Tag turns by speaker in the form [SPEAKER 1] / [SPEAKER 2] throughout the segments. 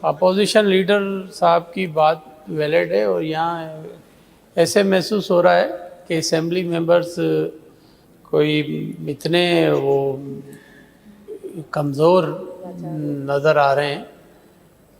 [SPEAKER 1] Opposition leader صاحب کی بات ویلڈ ہے، اور یہاں ایسے محسوس ہو رہا ہے کہ اسمبلی ممبرز کوئی اتنے وہ کمزور نظر آ رہے ہیں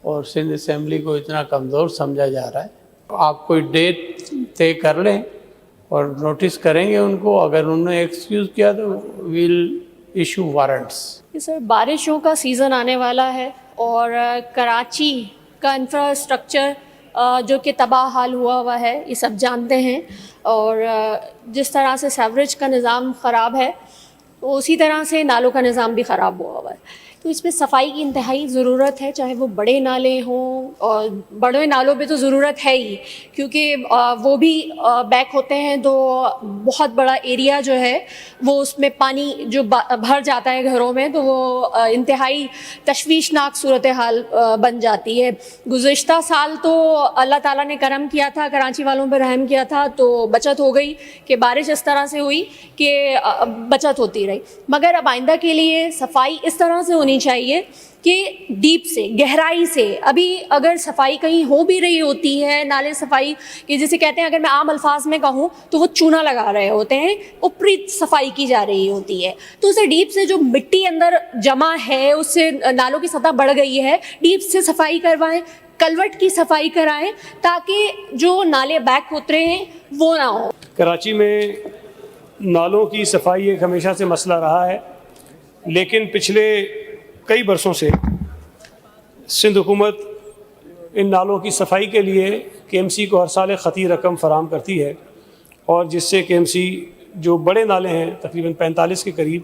[SPEAKER 1] اور سندھ اسمبلی کو اتنا کمزور سمجھا جا رہا ہے۔ آپ کوئی ڈیٹ طے کر لیں اور نوٹس کریں گے ان کو، اگر انہوں نے ایکسکیوز کیا تو ویل ایشو وارنٹس۔
[SPEAKER 2] سر بارشوں کا سیزن آنے والا ہے اور کراچی کا انفراسٹرکچر جو کہ تباہ حال ہوا ہے، یہ سب جانتے ہیں، اور جس طرح سے سیوریج کا نظام خراب ہے اسی طرح سے نالوں کا نظام بھی خراب ہوا ہے، تو اس میں صفائی کی انتہائی ضرورت ہے، چاہے وہ بڑے نالے ہوں، اور بڑے نالوں پہ تو ضرورت ہے ہی کیونکہ وہ بھی بیک ہوتے ہیں تو بہت بڑا ایریا جو ہے وہ اس میں پانی جو بھر جاتا ہے گھروں میں، تو وہ انتہائی تشویشناک صورتحال بن جاتی ہے۔ گزشتہ سال تو اللہ تعالیٰ نے کرم کیا تھا، کراچی والوں پہ رحم کیا تھا، تو بچت ہو گئی کہ بارش اس طرح سے ہوئی کہ بچت ہوتی رہی، مگر اب آئندہ کے لیے صفائی اس طرح سے ہونی چاہیے کہ ڈیپ سے، گہرائی سے۔ ابھی اگر صفائی کہیں ہو بھی رہی ہوتی ہے، نالے صفائی کہ جسے کہتے ہیں، اگر میں عام الفاظ میں کہوں تو وہ چونا لگا رہے ہوتے ہیں، اوپری صفائی کی جا رہی ہوتی ہے، تو اسے ڈیپ سے جو مٹی اندر جمع ہے اس سے نالوں کی سطح بڑھ گئی ہے، ڈیپ سے صفائی کروائیں، کلوٹ کی صفائی کرائیں تاکہ جو نالے بیک اترے ہیں وہ نہ ہو۔
[SPEAKER 3] کراچی میں نالوں کی صفائی ایک ہمیشہ سے مسئلہ رہا ہے، لیکن پچھلے کئی برسوں سے سندھ حکومت ان نالوں کی صفائی کے لیے کے ایم سی کو ہر سال خطی رقم فراہم کرتی ہے، اور جس سے کے ایم سی جو بڑے نالے ہیں تقریباً 45 کے قریب،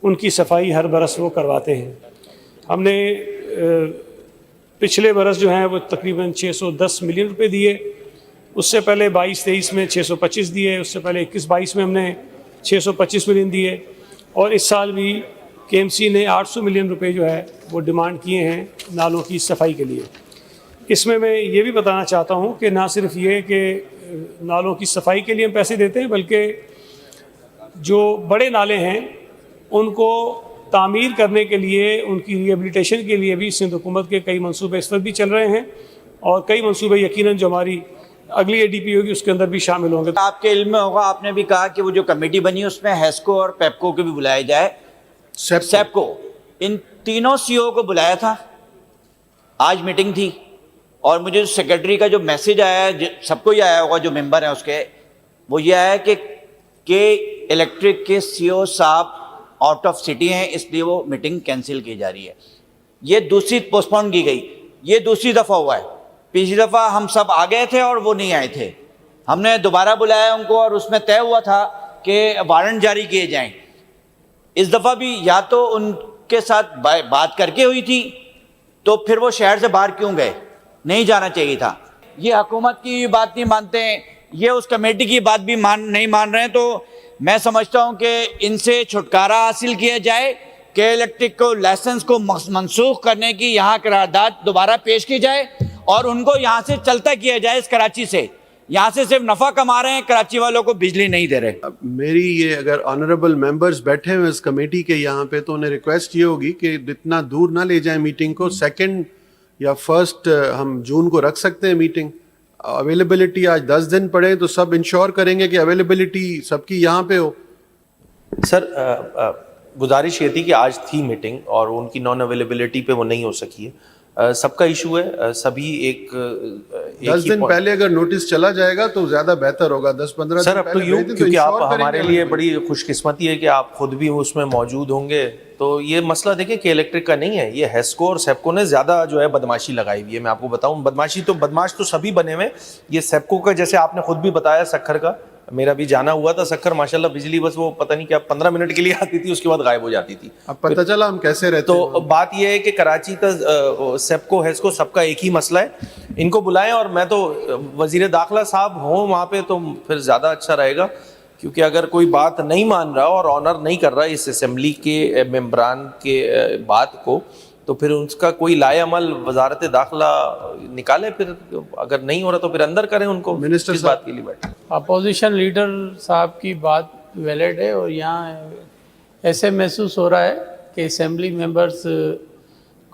[SPEAKER 3] ان کی صفائی ہر برس وہ کرواتے ہیں۔ ہم نے پچھلے برس جو ہیں وہ تقریباً 610 ملین روپے دیے، اس سے پہلے 22-23 میں 625 دیے، اس سے پہلے 21-22 میں ہم نے 625 ملین دیے، اور اس سال بھی کے ایم سی نے 800 ملین روپے جو ہے وہ ڈیمانڈ کیے ہیں نالوں کی صفائی کے لیے۔ اس میں یہ بھی بتانا چاہتا ہوں کہ نہ صرف یہ کہ نالوں کی صفائی کے لیے ہم پیسے دیتے ہیں، بلکہ جو بڑے نالے ہیں ان کو تعمیر کرنے کے لیے، ان کی ری ایبلیٹیشن کے لیے بھی سندھ حکومت کے کئی منصوبے اس وقت بھی چل رہے ہیں، اور کئی منصوبے یقیناً جو ہماری اگلی اے ڈی پی ہوگی اس کے اندر بھی شامل ہوں گے۔
[SPEAKER 4] آپ کے علم میں ہوگا، آپ نے بھی کہا کہ وہ جو کمیٹی بنی اس میں ہیسکو اور پیپکو کو بھی بلایا جائے، سیپکو، ان تینوں سی او کو بلایا تھا۔ آج میٹنگ تھی، اور مجھے سیکرٹری کا جو میسج آیا ہے، سب کو ہی آیا ہوگا جو ممبر ہیں اس کے، وہ یہ آیا کہ الیکٹرک کے سی او صاحب آؤٹ آف سٹی ہیں، اس لیے وہ میٹنگ کینسل کی جا رہی ہے۔ یہ دوسری پوسٹ پون کی گئی، یہ دوسری دفعہ ہوا ہے۔ پچھلی دفعہ ہم سب آ گئے تھے اور وہ نہیں آئے تھے، ہم نے دوبارہ بلایا ان کو، اور اس میں طے ہوا تھا کہ وارنٹ جاری کیے جائیں۔ اس دفعہ بھی یا تو ان کے ساتھ بات کر کے ہوئی تھی، تو پھر وہ شہر سے باہر کیوں گئے؟ نہیں جانا چاہیے تھا۔ یہ حکومت کی بات نہیں مانتے ہیں، یہ اس کمیٹی کی بات بھی نہیں مان رہے ہیں، تو میں سمجھتا ہوں کہ ان سے چھٹکارا حاصل کیا جائے کہ الیکٹرک کو لائسنس کو منسوخ کرنے کی یہاں قرارداد دوبارہ پیش کی جائے، اور ان کو یہاں سے چلتا کیا جائے۔ اس کراچی سے یہاں سے صرف نفع کما رہے ہیں، کراچی والوں کو بجلی نہیں دے رہے۔
[SPEAKER 5] میری یہ اگر آنریبل ممبرز بیٹھے ہوئے اس کمیٹی کے یہاں پہ، تو انہیں ریکویسٹ یہ ہوگی کہ اتنا دور نہ لے جائیں میٹنگ کو، 2 یا 1 ہم جون کو رکھ سکتے ہیں میٹنگ۔ اویلیبلٹی آج 10 دن پڑے تو سب انشور کریں گے کہ اویلیبلٹی سب کی یہاں پہ ہو۔
[SPEAKER 6] سر گزارش یہ تھی کہ آج تھی میٹنگ اور ان کی نان اویلیبلٹی پہ وہ نہیں ہو سکی ہے، سب کا ایشو ہے، سبھی ایک
[SPEAKER 5] 10 دن پہلے اگر نوٹس چلا جائے گا تو زیادہ بہتر ہوگا۔ 10-15
[SPEAKER 6] سر
[SPEAKER 5] دن
[SPEAKER 6] اب تو
[SPEAKER 5] پہلے
[SPEAKER 6] یوں،
[SPEAKER 5] بھیج دیں تو
[SPEAKER 6] کیونکہ آپ
[SPEAKER 5] انشور کریں
[SPEAKER 6] ہمارے
[SPEAKER 5] گے۔
[SPEAKER 6] لیے بڑی خوش قسمتی ہے کہ آپ خود بھی اس میں موجود ہوں گے، تو یہ مسئلہ دیکھیں کہ الیکٹرک کا نہیں ہے، یہ ہیسکو اور سیپکو نے زیادہ جو ہے بدماشی لگائی ہوئی ہے۔ میں آپ کو بتاؤں، بدماش تو سبھی بنے ہوئے، یہ سیپکو کا جیسے آپ نے خود بھی بتایا، سکھر کا میرا بھی جانا ہوا تھا، سکھر ماشاءاللہ بجلی بس وہ پتہ نہیں کیا 15 منٹ کے لیے آتی تھی، اس کے بعد غائب ہو جاتی تھی۔
[SPEAKER 5] اب پتہ چلا ہم کیسے رہتے ہیں۔
[SPEAKER 6] تو بات یہ ہے کہ کراچی کا سیپکو ہیسکو سب کا ایک ہی مسئلہ ہے، ان کو بلائیں، اور میں تو وزیر داخلہ صاحب ہوں وہاں پہ تو پھر زیادہ اچھا رہے گا، کیونکہ اگر کوئی بات نہیں مان رہا اور آنر نہیں کر رہا اس اسمبلی کے ممبران کے بات کو، تو پھر اس کا کوئی لائے عمل وزارت داخلہ نکالے، پھر اگر نہیں ہو رہا تو پھر اندر کریں ان کو، کس بات کے لیے بیٹھے۔
[SPEAKER 1] اپوزیشن لیڈر صاحب کی بات ویلڈ ہے، اور یہاں ایسے محسوس ہو رہا ہے کہ اسمبلی ممبرز